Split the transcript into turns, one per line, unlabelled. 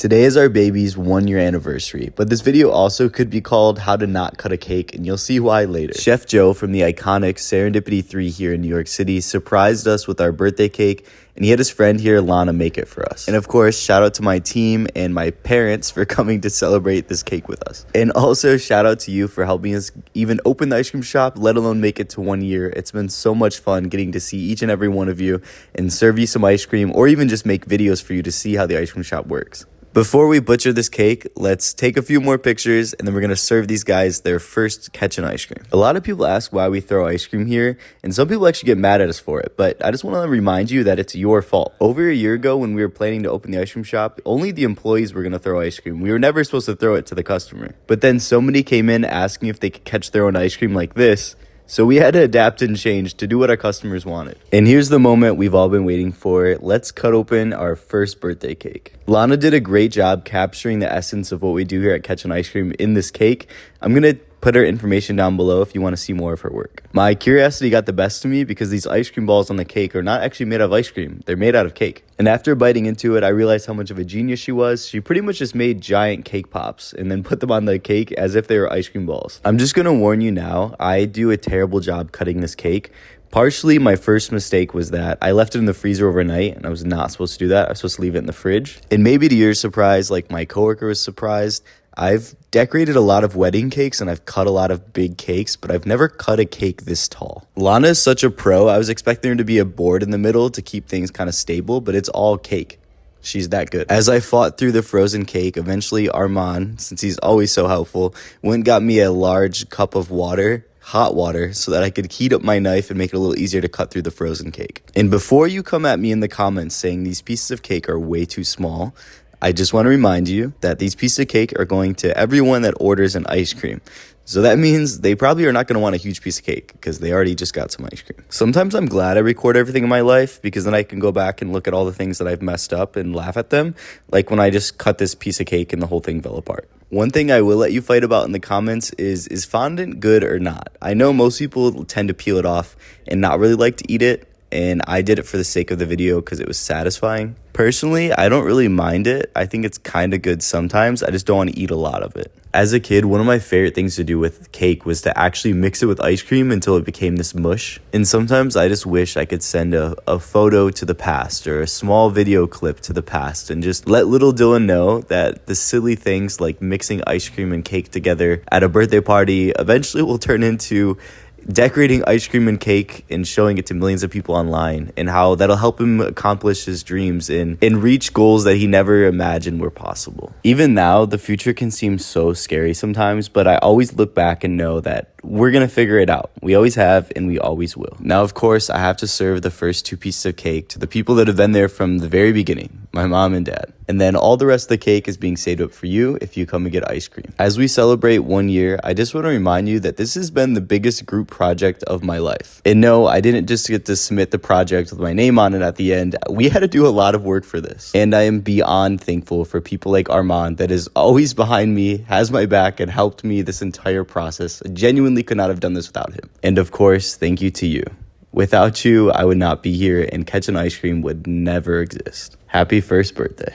Today is our baby's 1-year anniversary, but this video also could be called How to Not Cut a Cake, and you'll see why later. Chef Joe from the iconic Serendipity 3 here in New York City surprised us with our birthday cake, and he had his friend here, Lana, make it for us. And of course, shout out to my team and my parents for coming to celebrate this cake with us. And also shout out to you for helping us even open the ice cream shop, let alone make it to 1 year. It's been so much fun getting to see each and every one of you and serve you some ice cream, or even just make videos for you to see how the ice cream shop works. Before we butcher this cake, let's take a few more pictures, and then we're going to serve these guys their first catching ice cream. A lot of people ask why we throw ice cream here, and some people actually get mad at us for it, but I just want to remind you that it's your fault. Over a year ago, when we were planning to open the ice cream shop, only the employees were going to throw ice cream. We were never supposed to throw it to the customer. But then somebody came in asking if they could catch their own ice cream like this, so we had to adapt and change to do what our customers wanted. And here's the moment we've all been waiting for. Let's cut open our first birthday cake. Lana did a great job capturing the essence of what we do here at Catchin' Ice Cream in this cake. I'm gonna put her information down below if you want to see more of her work. My curiosity got the best of me because these ice cream balls on the cake are not actually made out of ice cream. They're made out of cake. And after biting into it, I realized how much of a genius she was. She pretty much just made giant cake pops and then put them on the cake as if they were ice cream balls. I'm just gonna warn you now, I do a terrible job cutting this cake. Partially, my first mistake was that I left it in the freezer overnight, and I was not supposed to do that. I was supposed to leave it in the fridge. And maybe to your surprise, like my coworker was surprised, I've decorated a lot of wedding cakes and I've cut a lot of big cakes, but I've never cut a cake this tall. Lana is such a pro. I was expecting her to be a board in the middle to keep things kind of stable, but it's all cake. She's that good. As I fought through the frozen cake, eventually Armand, since he's always so helpful, went and got me a large cup of water, hot water, so that I could heat up my knife and make it a little easier to cut through the frozen cake. And before you come at me in the comments saying these pieces of cake are way too small, I just want to remind you that these pieces of cake are going to everyone that orders an ice cream. So that means they probably are not going to want a huge piece of cake because they already just got some ice cream. Sometimes I'm glad I record everything in my life because then I can go back and look at all the things that I've messed up and laugh at them. Like when I just cut this piece of cake and the whole thing fell apart. One thing I will let you fight about in the comments is fondant good or not? I know most people tend to peel it off and not really like to eat it. And I did it for the sake of the video because it was satisfying. Personally, I don't really mind it. I think it's kind of good sometimes. I just don't want to eat a lot of it. As a kid, one of my favorite things to do with cake was to actually mix it with ice cream until it became this mush. And sometimes I just wish I could send a photo to the past or a small video clip to the past and just let little Dylan know that the silly things like mixing ice cream and cake together at a birthday party eventually will turn into decorating ice cream and cake and showing it to millions of people online, and how that'll help him accomplish his dreams and reach goals that he never imagined were possible. Even now, the future can seem so scary sometimes, but I always look back and know that we're gonna figure it out. We always have, and we always will. Now, of course, I have to serve the first 2 pieces of cake to the people that have been there from the very beginning, my mom and dad. And then all the rest of the cake is being saved up for you if you come and get ice cream. As we celebrate 1 year, I just want to remind you that this has been the biggest group project of my life. And no, I didn't just get to submit the project with my name on it at the end. We had to do a lot of work for this. And I am beyond thankful for people like Armand that is always behind me, has my back, and helped me this entire process. I genuinely could not have done this without him. And of course, thank you to you. Without you, I would not be here, and Catchin' Ice Cream would never exist. Happy first birthday.